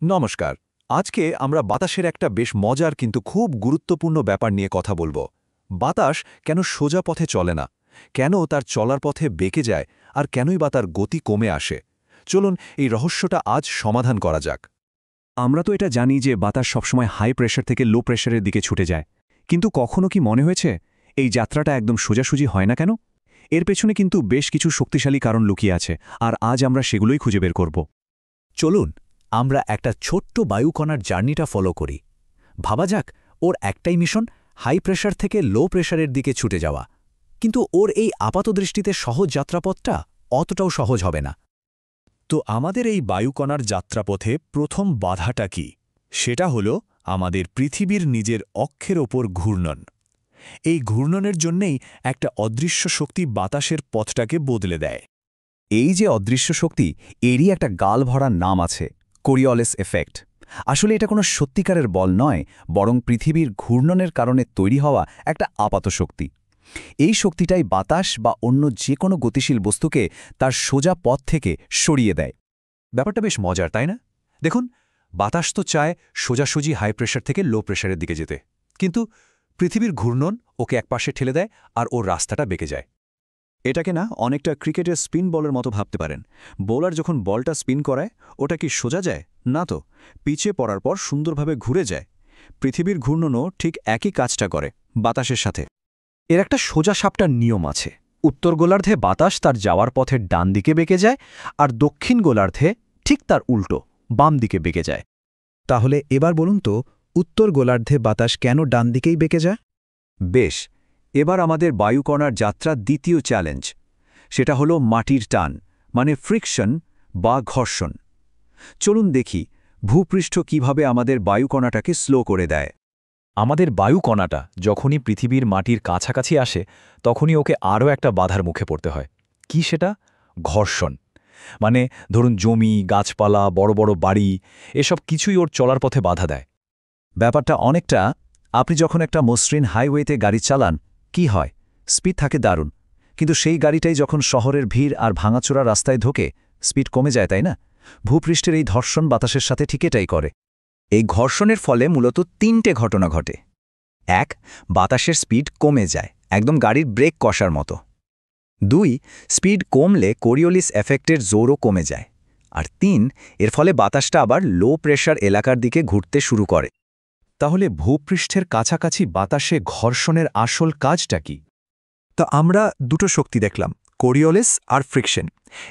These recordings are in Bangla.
নমস্কার। আজকে আমরা বাতাসের একটা বেশ মজার কিন্তু খুব গুরুত্বপূর্ণ ব্যাপার নিয়ে কথা বলবো। বাতাস কেন সোজা পথে চলে না, কেন তার চলার পথে বেঁকে যায়, আর কেনই বা তার গতি কমে আসে। চলুন এই রহস্যটা আজ সমাধান করা যাক। আমরা তো এটা জানি যে বাতাস সবসময় হাই প্রেশার থেকে লো প্রেশারের দিকে ছুটে যায়, কিন্তু কখনো কি মনে হয়েছে এই যাত্রাটা একদম সোজাসুজি হয় না কেন? এর পেছনে কিন্তু বেশ কিছু শক্তিশালী কারণ লুকিয়ে আছে, আর আজ আমরা সেগুলোই খুঁজে বের করব। চলুন আমরা একটা ছোট্ট বায়ুকণার জার্নিটা ফলো করি। ভাবা যাক, ওর একটাই মিশন হাই প্রেশার থেকে লো প্রেশারের দিকে ছুটে যাওয়া, কিন্তু ওর এই আপাতদৃষ্টিতে সহজ যাত্রাপথটা অতটাও সহজ হবে না। তো আমাদের এই বায়ুকণার যাত্রাপথে প্রথম বাধাটা কি? সেটা হলো আমাদের পৃথিবীর নিজের অক্ষের ওপর ঘূর্ণন। এই ঘূর্ণনের জন্যেই একটা অদৃশ্য শক্তি বাতাসের পথটাকে বদলে দেয়। এই যে অদৃশ্য শক্তি, এরই একটা গালভরা নাম আছে, কোরিওলিস এফেক্ট। আসলে এটা কোনো সত্যিকারের বল নয়, বরং পৃথিবীর ঘূর্ণনের কারণে তৈরি হওয়া একটা আপাত শক্তি। এই শক্তিটাই বাতাস বা অন্য যে কোনো গতিশীল বস্তুকে তার সোজা পথ থেকে সরিয়ে দেয়। ব্যাপারটা বেশ মজার, তাই না? দেখুন, বাতাস তো চায় সোজাসুজি হাই প্রেশার থেকে লো প্রেশারের দিকে যেতে, কিন্তু পৃথিবীর ঘূর্ণন ওকে একপাশে ঠেলে দেয় আর ওর রাস্তাটা বেঁকে যায়। এটাকে না অনেকটা ক্রিকেটের স্পিন বলের মতো ভাবতে পারেন। বোলার যখন বলটা স্পিন করায়, ওটা কি সোজা যায় না, তো পিছে পড়ার পর সুন্দরভাবে ঘুরে যায়। পৃথিবীর ঘূর্ণনও ঠিক একই কাজটা করে বাতাসের সাথে। এর একটা সোজা সাপটার নিয়ম আছে। উত্তর গোলার্ধে বাতাস তার যাওয়ার পথের ডান দিকে বেঁকে যায়, আর দক্ষিণ গোলার্ধে ঠিক তার উল্টো, বাম দিকে বেঁকে যায়। তাহলে এবার বলুন তো, উত্তর গোলার্ধে বাতাস কেন ডান দিকেই বেঁকে যায়? বেশ, এবার আমাদের বায়ুকণার যাত্রার দ্বিতীয় চ্যালেঞ্জ, সেটা হলো মাটির টান, মানে ফ্রিকশন বা ঘর্ষণ। চলুন দেখি ভূপৃষ্ঠ কিভাবে আমাদের বায়ুকণাটাকে স্লো করে দেয়। আমাদের বায়ুকণাটা যখনই পৃথিবীর মাটির কাছাকাছি আসে, তখনই ওকে আরও একটা বাধার মুখে পড়তে হয়। কি সেটা? ঘর্ষণ। মানে ধরুন জমি, গাছপালা, বড় বড় বাড়ি, এসব কিছুই ওর চলার পথে বাধা দেয়। ব্যাপারটা অনেকটা, আপনি যখন একটা মসৃণ হাইওয়েতে গাড়ি চালান, কি হয়? স্পিড থাকে দারুণ, কিন্তু সেই গাড়িটাই যখন শহরের ভিড় আর ভাঙাচোরা রাস্তায় ঢোকে, স্পিড কমে যায়, তাই না? ভূপৃষ্ঠের এই ধর্ষণ বাতাসের সাথে ঠিক এটাই করে। এই ঘর্ষণের ফলে মূলত তিনটে ঘটনা ঘটে। ১. বাতাসের স্পিড কমে যায়, একদম গাড়ির ব্রেক কষার মতো। ২. স্পিড কমলে কোরিওলিস এফেক্টের জোরও কমে যায়। আর ৩. এর ফলে বাতাসটা আবার লো প্রেশার এলাকার দিকে ঘুরতে শুরু করে। তাহলে ভূপৃষ্ঠের কাছাকাছি বাতাসে ঘর্ষণের আসল কাজটা কি? তো আমরা দুটো শক্তি দেখলাম, কোরিওলিস আর ফ্রিকশন।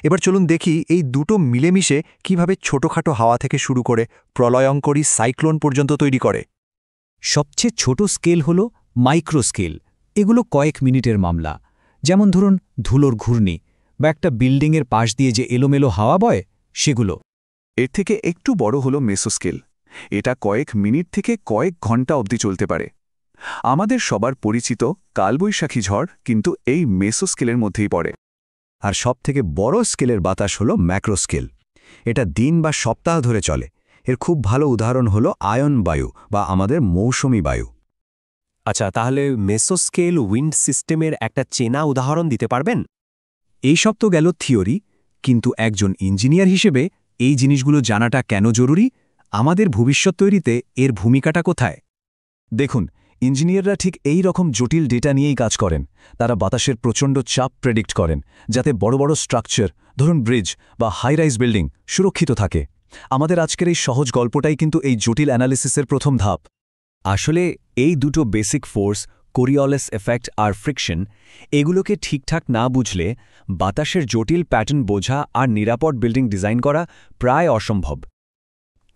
এবার চলুন দেখি এই দুটো মিলেমিশে কিভাবে ছোটখাটো হাওয়া থেকে শুরু করে প্রলয়ঙ্করী সাইক্লোন পর্যন্ত তৈরি করে। সবচেয়ে ছোট স্কেল হল মাইক্রো স্কেল। এগুলো কয়েক মিনিটের মামলা। যেমন ধরুন ধুলোর ঘূর্ণি বা একটা বিল্ডিংয়ের পাশ দিয়ে যে এলোমেলো হাওয়া বয়, সেগুলো। এর থেকে একটু বড় হলো মেসোস্কেল। এটা কয়েক মিনিট থেকে কয়েক ঘন্টা অবধি চলতে পারে। আমাদের সবার পরিচিত কালবৈশাখী ঝড় কিন্তু এই মেসোস্কেলের মধ্যেই পড়ে। আর সবথেকে বড় স্কেলের বাতাস হলো ম্যাক্রোস্কেল। এটা দিন বা সপ্তাহ ধরে চলে। এর খুব ভালো উদাহরণ হলো আয়ন বায়ু বা আমাদের মৌসুমী বায়ু। আচ্ছা, তাহলে মেসোস্কেল উইন্ড সিস্টেমের একটা চেনা উদাহরণ দিতে পারবেন? এইসব তো গেল থিওরি, কিন্তু একজন ইঞ্জিনিয়ার হিসেবে এই জিনিসগুলো জানাটা কেন জরুরি? আমাদের ভবিষ্যৎ তৈরিতে এর ভূমিকাটা কোথায়? দেখুন, ইঞ্জিনিয়াররা ঠিক এই রকম জটিল ডেটা নিয়েই কাজ করেন। তারা বাতাসের প্রচণ্ড চাপ প্রেডিক্ট করেন, যাতে বড় বড় স্ট্রাকচার, ধরুন ব্রিজ বা হাই রাইজ বিল্ডিং, সুরক্ষিত থাকে। আমাদের আজকের এই সহজ গল্পটাই কিন্তু এই জটিল অ্যানালিসিসের প্রথম ধাপ। আসলে এই দুটো বেসিক ফোর্স, কোরিওলিস এফেক্ট আর ফ্রিকশন, এগুলোকে ঠিকঠাক না বুঝলে বাতাসের জটিল প্যাটার্ন বোঝা আর নিরাপদ বিল্ডিং ডিজাইন করা প্রায় অসম্ভব।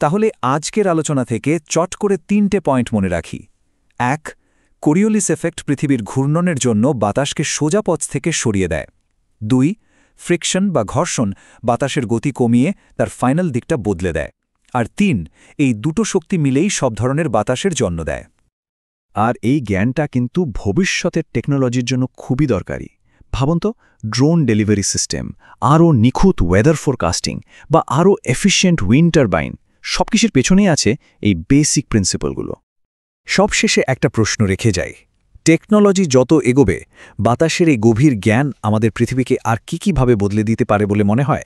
তাহলে আজকের আলোচনা থেকে চট করে ৩টে পয়েন্ট মনে রাখি। ১. কোরিওলিস এফেক্ট পৃথিবীর ঘূর্ণনের জন্য বাতাসকে সোজা পথ থেকে সরিয়ে দেয়। ২. ফ্রিকশন বা ঘর্ষণ বাতাসের গতি কমিয়ে তার ফাইনাল দিকটা বদলে দেয়। আর ৩. এই দুটো শক্তি মিলেই সব ধরনের বাতাসের জন্ম দেয়। আর এই জ্ঞানটা কিন্তু ভবিষ্যতের টেকনোলজির জন্য খুবই দরকারি। ভাবুন তো, ড্রোন ডেলিভারি সিস্টেম, আরও নিখুঁত ওয়েদার ফোরকাস্টিং বা আরও এফিশিয়েন্ট উইন্ড টারবাইন, সবকিছুর পেছনেই আছে এই বেসিক প্রিন্সিপালগুলো। সবশেষে একটা প্রশ্ন রেখে যায়, টেকনোলজি যত এগোবে, বাতাসের এই গভীর জ্ঞান আমাদের পৃথিবীকে আর কি কিভাবে বদলে দিতে পারে বলে মনে হয়?